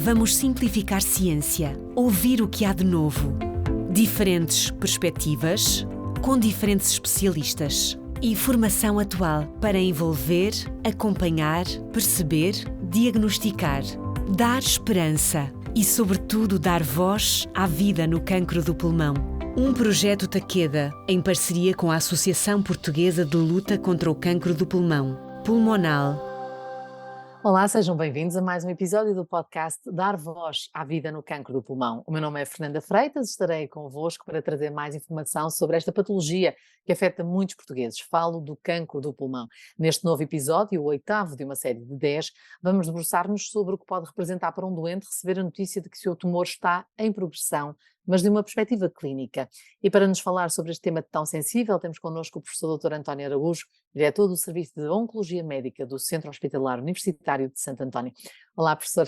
Vamos simplificar ciência, ouvir o que há de novo. Diferentes perspectivas, com diferentes especialistas. Informação atual para envolver, acompanhar, perceber, diagnosticar, dar esperança e, sobretudo, dar voz à vida no cancro do pulmão. Um projeto Takeda, em parceria com a Associação Portuguesa de Luta contra o Cancro do Pulmão, Pulmonal. Olá, sejam bem-vindos a mais um episódio do podcast Dar Voz à Vida no Cancro do Pulmão. O meu nome é Fernanda Freitas, estarei convosco para trazer mais informação sobre esta patologia que afeta muitos portugueses. Falo do cancro do pulmão. Neste novo episódio, o oitavo de uma série de 10, vamos debruçar-nos sobre o que pode representar para um doente receber a notícia de que o seu tumor está em progressão, mas de uma perspectiva clínica. E para nos falar sobre este tema tão sensível, temos connosco o professor Dr. António Araújo, diretor do Serviço de Oncologia Médica do Centro Hospitalar Universitário de Santo António. Olá, professor,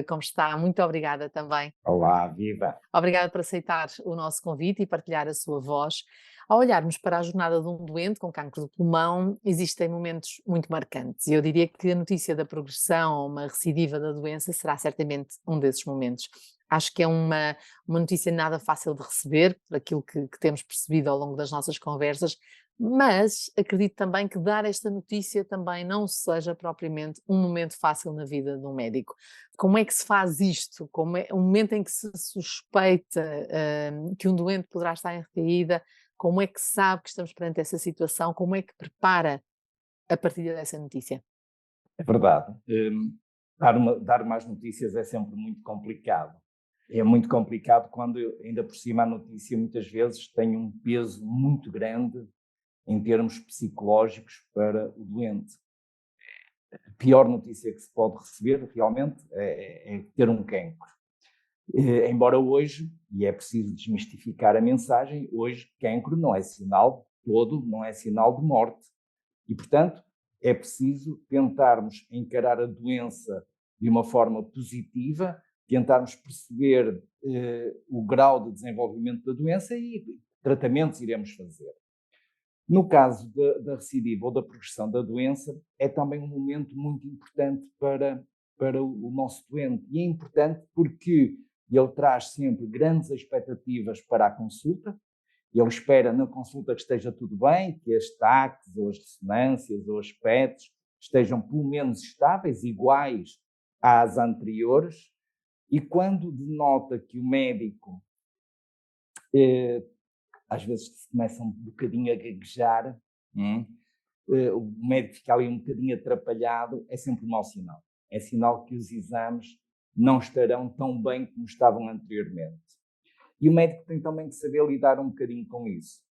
como está? Muito obrigada também. Olá, viva! Obrigada por aceitar o nosso convite e partilhar a sua voz. Ao olharmos para a jornada de um doente com cancro do pulmão, existem momentos muito marcantes. E eu diria que a notícia da progressão ou uma recidiva da doença será certamente um desses momentos. Acho que é uma notícia nada fácil de receber, por aquilo que temos percebido ao longo das nossas conversas, mas acredito também que dar esta notícia também não seja propriamente um momento fácil na vida de um médico. Como é que se faz isto? Como é o momento em que se suspeita que um doente poderá estar em recaída? Como é que se sabe que estamos perante essa situação? Como é que prepara a partilha dessa notícia? É verdade. Dar mais notícias é sempre muito complicado. É muito complicado quando, ainda por cima, a notícia muitas vezes tem um peso muito grande em termos psicológicos para o doente. A pior notícia que se pode receber, realmente, é ter um cancro. Embora hoje, e é preciso desmistificar a mensagem, hoje cancro não é sinal todo, não é sinal de morte. E, portanto, é preciso tentarmos encarar a doença de uma forma positiva, tentarmos perceber o grau de desenvolvimento da doença e que tratamentos iremos fazer. No caso da recidiva ou da progressão da doença, é também um momento muito importante para o nosso doente. E é importante porque ele traz sempre grandes expectativas para a consulta. Ele espera na consulta que esteja tudo bem, que as TACs ou as ressonâncias ou as PETs estejam pelo menos estáveis, iguais às anteriores. E quando denota que o médico, às vezes se começa um bocadinho a gaguejar, o médico fica ali um bocadinho atrapalhado, é sempre um mau sinal. É sinal que os exames não estarão tão bem como estavam anteriormente. E o médico tem também que saber lidar um bocadinho com isso.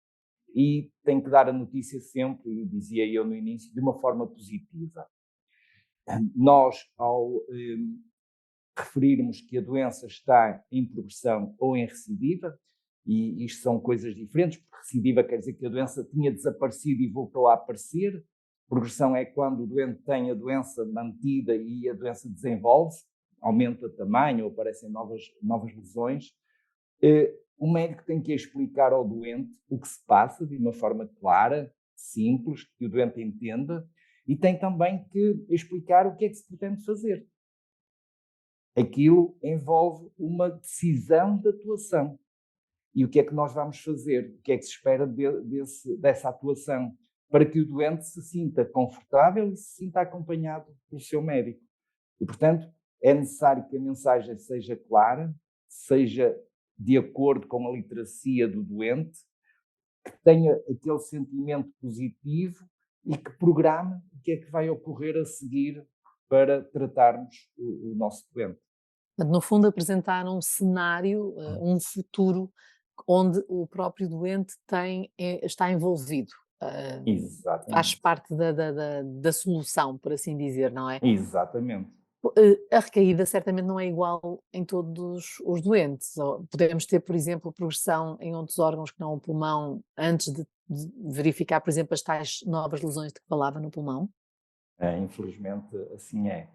E tem que dar a notícia sempre, dizia eu no início, de uma forma positiva. Nós, ao referirmos que a doença está em progressão ou em recidiva, e isto são coisas diferentes, porque recidiva quer dizer que a doença tinha desaparecido e voltou a aparecer. Progressão é quando o doente tem a doença mantida e a doença desenvolve-se, aumenta o tamanho ou aparecem novas lesões. O médico tem que explicar ao doente o que se passa de uma forma clara, simples, que o doente entenda, e tem também que explicar o que é que se pretende fazer. Aquilo envolve uma decisão de atuação. E o que é que nós vamos fazer? O que é que se espera dessa atuação? Para que o doente se sinta confortável e se sinta acompanhado pelo seu médico. E, portanto, é necessário que a mensagem seja clara, seja de acordo com a literacia do doente, que tenha aquele sentimento positivo e que programe o que é que vai ocorrer a seguir para tratarmos o nosso doente. No fundo, apresentar um cenário, um futuro onde o próprio doente está envolvido. Faz Exatamente. parte da solução, por assim dizer, não é? Exatamente. A recaída certamente não é igual em todos os doentes. Podemos ter, por exemplo, progressão em outros órgãos que não o pulmão, antes de verificar, por exemplo, as tais novas lesões de que falava no pulmão? Infelizmente, assim é.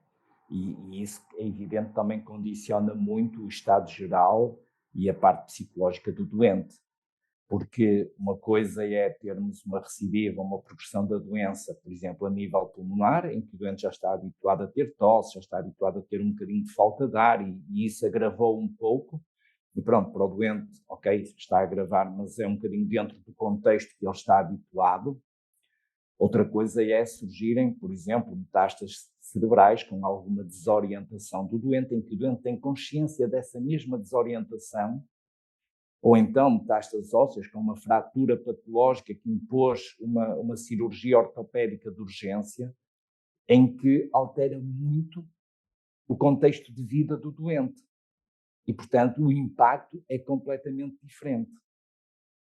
E isso, é evidente, também condiciona muito o estado geral e a parte psicológica do doente. Porque uma coisa é termos uma recidiva, uma progressão da doença, por exemplo, a nível pulmonar, em que o doente já está habituado a ter tosse, já está habituado a ter um bocadinho de falta de ar e isso agravou um pouco. E pronto, para o doente, ok, está a agravar, mas é um bocadinho dentro do contexto que ele está habituado. Outra coisa é surgirem, por exemplo, metástases cerebrais com alguma desorientação do doente, em que o doente tem consciência dessa mesma desorientação, ou então metástases ósseas com uma fratura patológica que impôs uma cirurgia ortopédica de urgência, em que altera muito o contexto de vida do doente. E, portanto, o impacto é completamente diferente.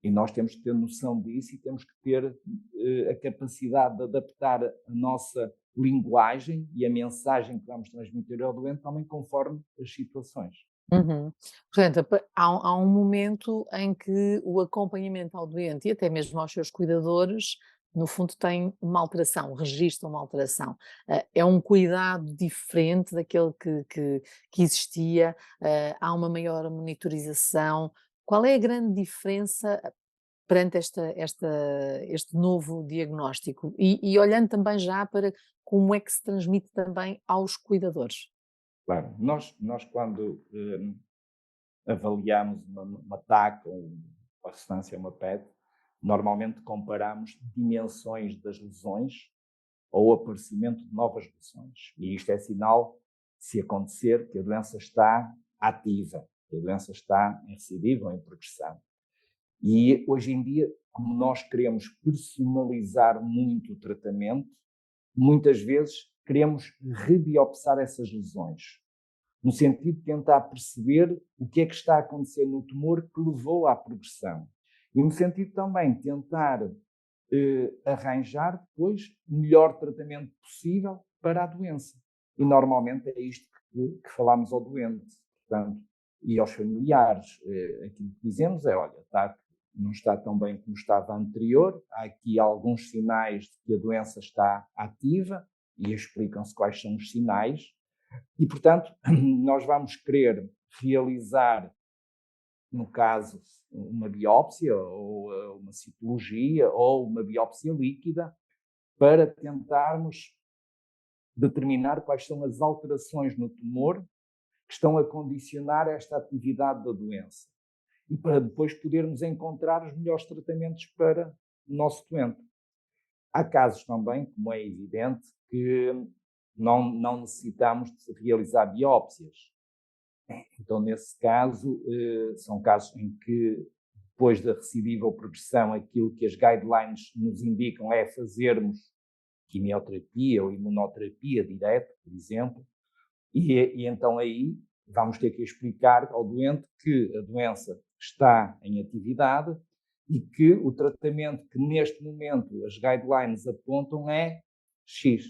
E nós temos que ter noção disso e temos que ter a capacidade de adaptar a nossa linguagem e a mensagem que vamos transmitir ao doente também conforme as situações. Uhum. Portanto, há um momento em que o acompanhamento ao doente e até mesmo aos seus cuidadores, no fundo, tem uma alteração, registra uma alteração. É um cuidado diferente daquele que existia, há uma maior monitorização. Qual é a grande diferença perante este novo diagnóstico? E olhando também já para como é que se transmite também aos cuidadores. Claro, nós quando avaliamos uma TAC ou uma ressonância, uma PET, normalmente comparamos dimensões das lesões ou aparecimento de novas lesões. E isto é sinal, se acontecer, que a doença está ativa, que a doença está em recidiva ou em progressão. E hoje em dia, como nós queremos personalizar muito o tratamento, muitas vezes queremos rebiopsar essas lesões, no sentido de tentar perceber o que é que está a acontecer no tumor que levou à progressão. E no sentido também de tentar arranjar depois o melhor tratamento possível para a doença. E normalmente é isto que falamos ao doente, portanto, e aos familiares. Aquilo que dizemos é, olha, não está tão bem como estava anterior, há aqui alguns sinais de que a doença está ativa e explicam-se quais são os sinais e, portanto, nós vamos querer realizar, no caso, uma biópsia ou uma citologia ou uma biópsia líquida para tentarmos determinar quais são as alterações no tumor que estão a condicionar esta atividade da doença. E para depois podermos encontrar os melhores tratamentos para o nosso doente. Há casos também, como é evidente, que não necessitamos de realizar biópsias. Então, nesse caso, são casos em que, depois da recidiva ou progressão, aquilo que as guidelines nos indicam é fazermos quimioterapia ou imunoterapia direta, por exemplo, e então aí vamos ter que explicar ao doente que a doença está em atividade e que o tratamento que neste momento as guidelines apontam é X.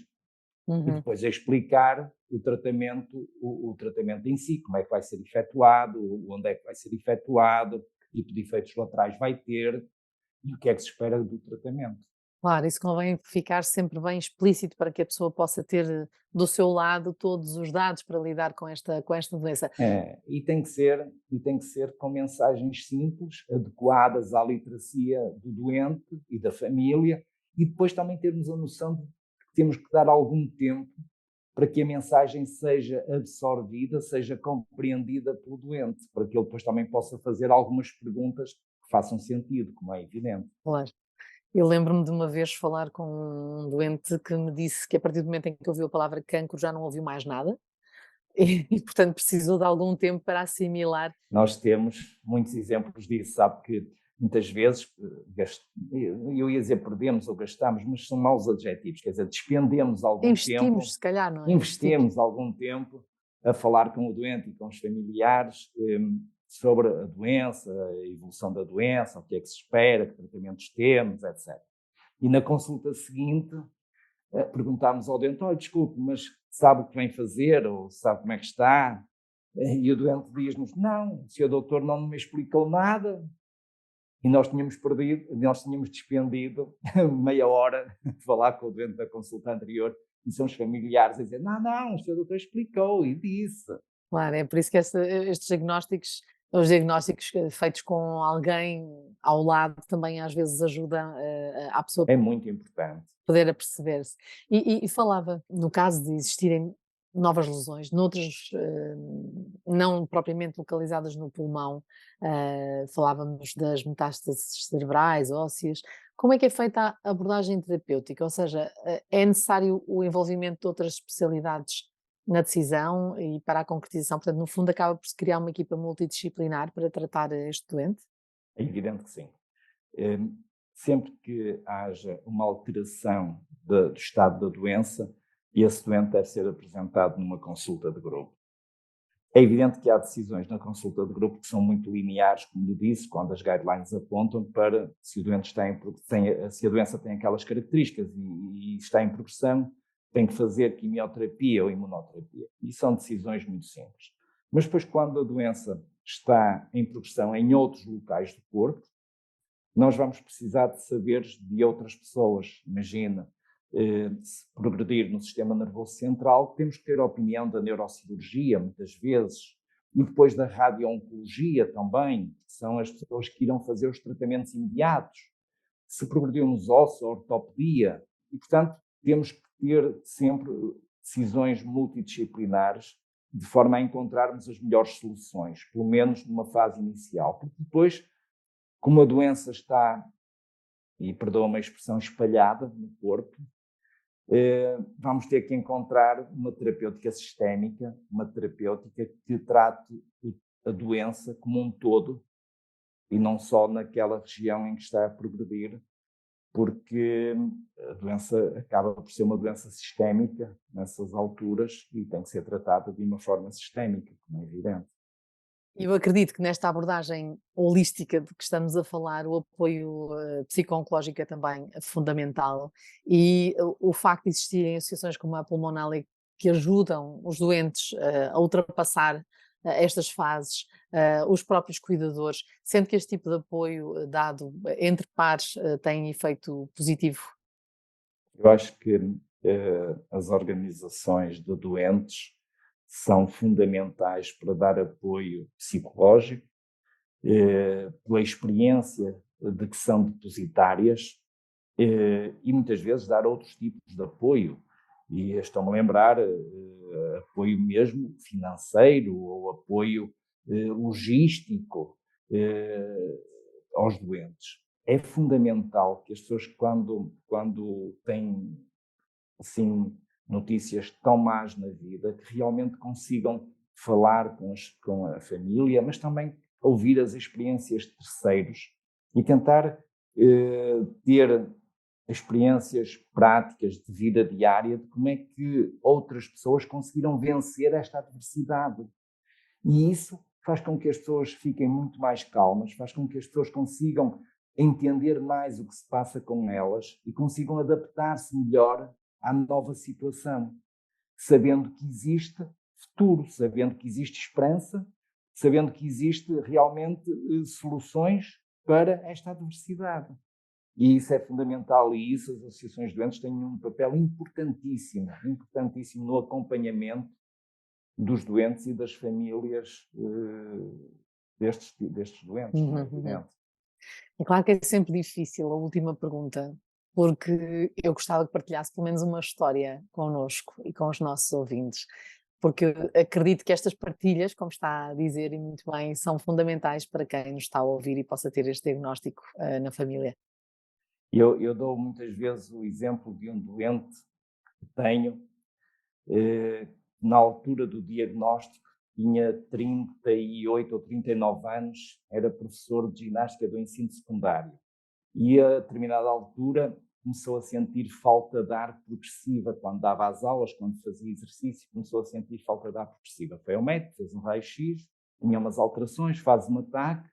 E depois explicar o tratamento em si, como é que vai ser efetuado, onde é que vai ser efetuado, que tipo de efeitos laterais vai ter e o que é que se espera do tratamento. Claro, isso convém ficar sempre bem explícito para que a pessoa possa ter do seu lado todos os dados para lidar com esta doença. E tem que ser com mensagens simples, adequadas à literacia do doente e da família, e depois também termos a noção de que temos que dar algum tempo para que a mensagem seja absorvida, seja compreendida pelo doente, para que ele depois também possa fazer algumas perguntas que façam sentido, como é evidente. Claro. Eu lembro-me de uma vez falar com um doente que me disse que a partir do momento em que ouviu a palavra cancro já não ouviu mais nada e portanto precisou de algum tempo para assimilar. Nós temos muitos exemplos disso, sabe que muitas vezes, eu ia dizer perdemos ou gastamos, mas são maus adjetivos, quer dizer, despendemos algum tempo, Se calhar, não é? investimos algum tempo a falar com o doente e com os familiares sobre a doença, a evolução da doença, o que é que se espera, que tratamentos temos, etc. E na consulta seguinte perguntámos ao doente, desculpe, mas sabe o que vem fazer ou sabe como é que está? E o doente diz-nos, não, o senhor doutor não me explicou nada. E nós tínhamos despendido meia hora de falar com o doente da consulta anterior e são os familiares a dizer, não, o senhor doutor explicou e disse. Claro, é por isso que estes diagnósticos Os diagnósticos feitos com alguém ao lado também às vezes ajudam a pessoa É muito importante. poder aperceber-se. E falava, no caso de existirem novas lesões, noutras, não propriamente localizadas no pulmão, falávamos das metástases cerebrais, ósseas. Como é que é feita a abordagem terapêutica? Ou seja, é necessário o envolvimento de outras especialidades na decisão e para a concretização? Portanto, no fundo, acaba por se criar uma equipa multidisciplinar para tratar este doente? É evidente que sim. Sempre que haja uma alteração do estado da doença, esse doente deve ser apresentado numa consulta de grupo. É evidente que há decisões na consulta de grupo que são muito lineares, como lhe disse, quando as guidelines apontam para se o doente se a doença tem aquelas características e está em progressão, tem que fazer quimioterapia ou imunoterapia. E são decisões muito simples. Mas depois, quando a doença está em progressão em outros locais do corpo, nós vamos precisar de saberes de outras pessoas. Imagina, se progredir no sistema nervoso central, temos que ter a opinião da neurocirurgia, muitas vezes, e depois da radio-oncologia também, que são as pessoas que irão fazer os tratamentos imediatos. Se progrediu nos ossos, a ortopedia. E, portanto, temos que ter sempre decisões multidisciplinares de forma a encontrarmos as melhores soluções, pelo menos numa fase inicial. Porque depois, como a doença está, e perdoa-me a expressão, espalhada no corpo, vamos ter que encontrar uma terapêutica sistémica, uma terapêutica que trate a doença como um todo e não só naquela região em que está a progredir, porque a doença acaba por ser uma doença sistémica nessas alturas e tem que ser tratada de uma forma sistémica, como é evidente. Eu acredito que nesta abordagem holística de que estamos a falar, o apoio psico-oncológico é também fundamental e o facto de existirem associações como a Pulmonale que ajudam os doentes a ultrapassar estas fases, os próprios cuidadores, sendo que este tipo de apoio dado entre pares tem efeito positivo. Eu acho que as organizações de doentes são fundamentais para dar apoio psicológico, pela experiência de que são depositárias e muitas vezes dar outros tipos de apoio. E estou-me a lembrar apoio mesmo financeiro ou apoio logístico aos doentes. É fundamental que as pessoas, quando têm assim, notícias tão más na vida, que realmente consigam falar com a família, mas também ouvir as experiências de terceiros e tentar ter experiências práticas de vida diária de como é que outras pessoas conseguiram vencer esta adversidade. E isso faz com que as pessoas fiquem muito mais calmas, faz com que as pessoas consigam entender mais o que se passa com elas e consigam adaptar-se melhor à nova situação, sabendo que existe futuro, sabendo que existe esperança, sabendo que existe realmente soluções para esta adversidade. E isso é fundamental e isso as associações de doentes têm um papel importantíssimo, importantíssimo no acompanhamento dos doentes e das famílias destes doentes, não é evidente? É claro que é sempre difícil a última pergunta, porque eu gostava que partilhasse pelo menos uma história connosco e com os nossos ouvintes, porque eu acredito que estas partilhas, como está a dizer e muito bem, são fundamentais para quem nos está a ouvir e possa ter este diagnóstico na família. Eu dou muitas vezes o exemplo de um doente que tenho, na altura do diagnóstico, tinha 38 ou 39 anos, era professor de ginástica do ensino secundário. E a determinada altura começou a sentir falta de ar progressiva, quando dava as aulas, quando fazia exercício, começou a sentir falta de ar progressiva. Foi ao médico, fez um raio-x, tinha umas alterações, faz um ataque,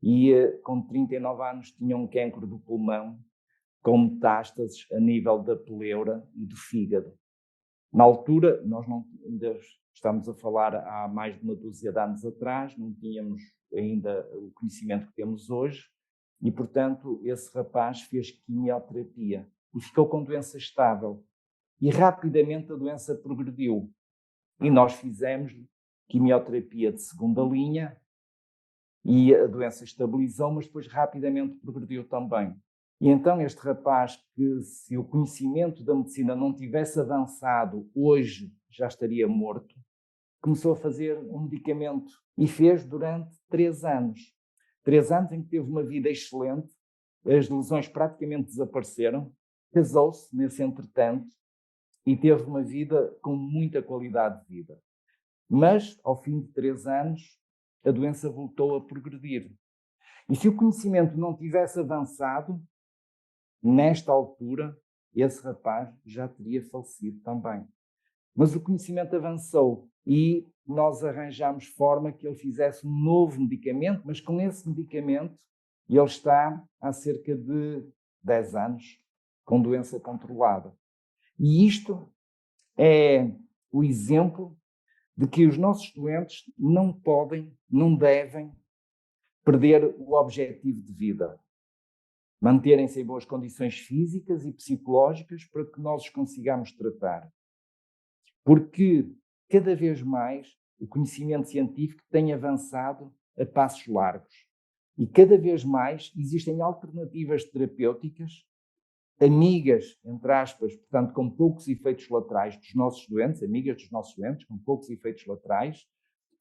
e com 39 anos tinha um cancro do pulmão, com metástases a nível da pleura e do fígado. Na altura, nós ainda estamos a falar há mais de uma dúzia de anos atrás, não tínhamos ainda o conhecimento que temos hoje, e, portanto, esse rapaz fez quimioterapia e ficou com doença estável. E rapidamente a doença progrediu. E nós fizemos quimioterapia de segunda linha E a doença estabilizou, mas depois rapidamente progrediu também. E então este rapaz, que se o conhecimento da medicina não tivesse avançado, hoje já estaria morto, começou a fazer um medicamento e fez durante 3 anos. 3 anos em que teve uma vida excelente, as lesões praticamente desapareceram, casou-se nesse entretanto e teve uma vida com muita qualidade de vida. Mas, ao fim de 3 anos, a doença voltou a progredir. E se o conhecimento não tivesse avançado, nesta altura, esse rapaz já teria falecido também. Mas o conhecimento avançou e nós arranjamos forma que ele fizesse um novo medicamento, mas com esse medicamento ele está há cerca de 10 anos com doença controlada. E isto é o exemplo de que os nossos doentes não podem, não devem perder o objetivo de vida. Manterem-se em boas condições físicas e psicológicas para que nós os consigamos tratar. Porque cada vez mais o conhecimento científico tem avançado a passos largos. E cada vez mais existem alternativas terapêuticas, amigas, entre aspas, portanto, com poucos efeitos colaterais dos nossos doentes, amigas dos nossos doentes, com poucos efeitos colaterais,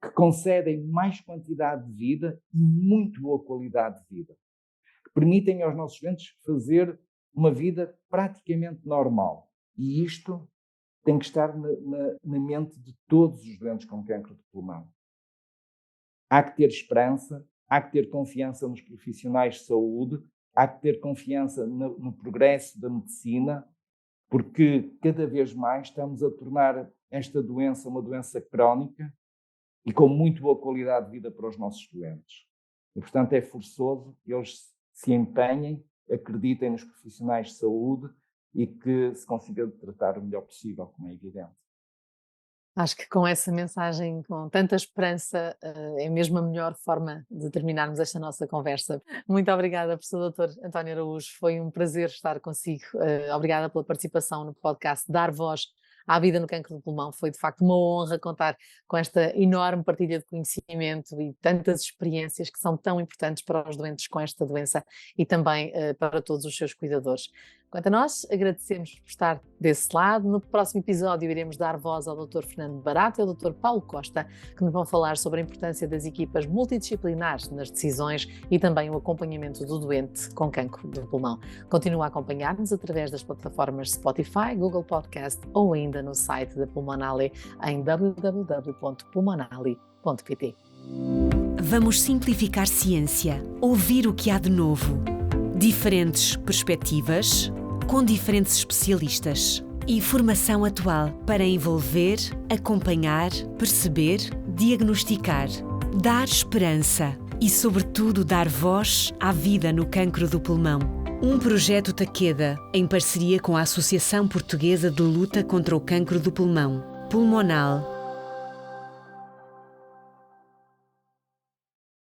que concedem mais quantidade de vida e muito boa qualidade de vida, que permitem aos nossos doentes fazer uma vida praticamente normal. E isto tem que estar na mente de todos os doentes com cancro de pulmão. Há que ter esperança, há que ter confiança nos profissionais de saúde, há que ter confiança no progresso da medicina, porque cada vez mais estamos a tornar esta doença uma doença crónica e com muito boa qualidade de vida para os nossos doentes. E, portanto, é forçoso que eles se empenhem, acreditem nos profissionais de saúde e que se consiga tratar o melhor possível, como é evidente. Acho que com essa mensagem, com tanta esperança, é mesmo a melhor forma de terminarmos esta nossa conversa. Muito obrigada, professor Dr. António Araújo. Foi um prazer estar consigo. Obrigada pela participação no podcast Dar Voz à Vida no Cancro do Pulmão. Foi de facto uma honra contar com esta enorme partilha de conhecimento e tantas experiências que são tão importantes para os doentes com esta doença e também para todos os seus cuidadores. Quanto a nós, agradecemos por estar desse lado. No próximo episódio iremos dar voz ao Dr. Fernando Barato e ao Dr. Paulo Costa, que nos vão falar sobre a importância das equipas multidisciplinares nas decisões e também o acompanhamento do doente com cancro do pulmão. Continua a acompanhar-nos através das plataformas Spotify, Google Podcast ou ainda no site da Pulmonale em www.pulmonale.pt. Vamos simplificar ciência, ouvir o que há de novo. Diferentes perspectivas, com diferentes especialistas. Informação atual para envolver, acompanhar, perceber, diagnosticar, dar esperança e, sobretudo, dar voz à vida no cancro do pulmão. Um projeto Takeda, em parceria com a Associação Portuguesa de Luta contra o Cancro do Pulmão, Pulmonale.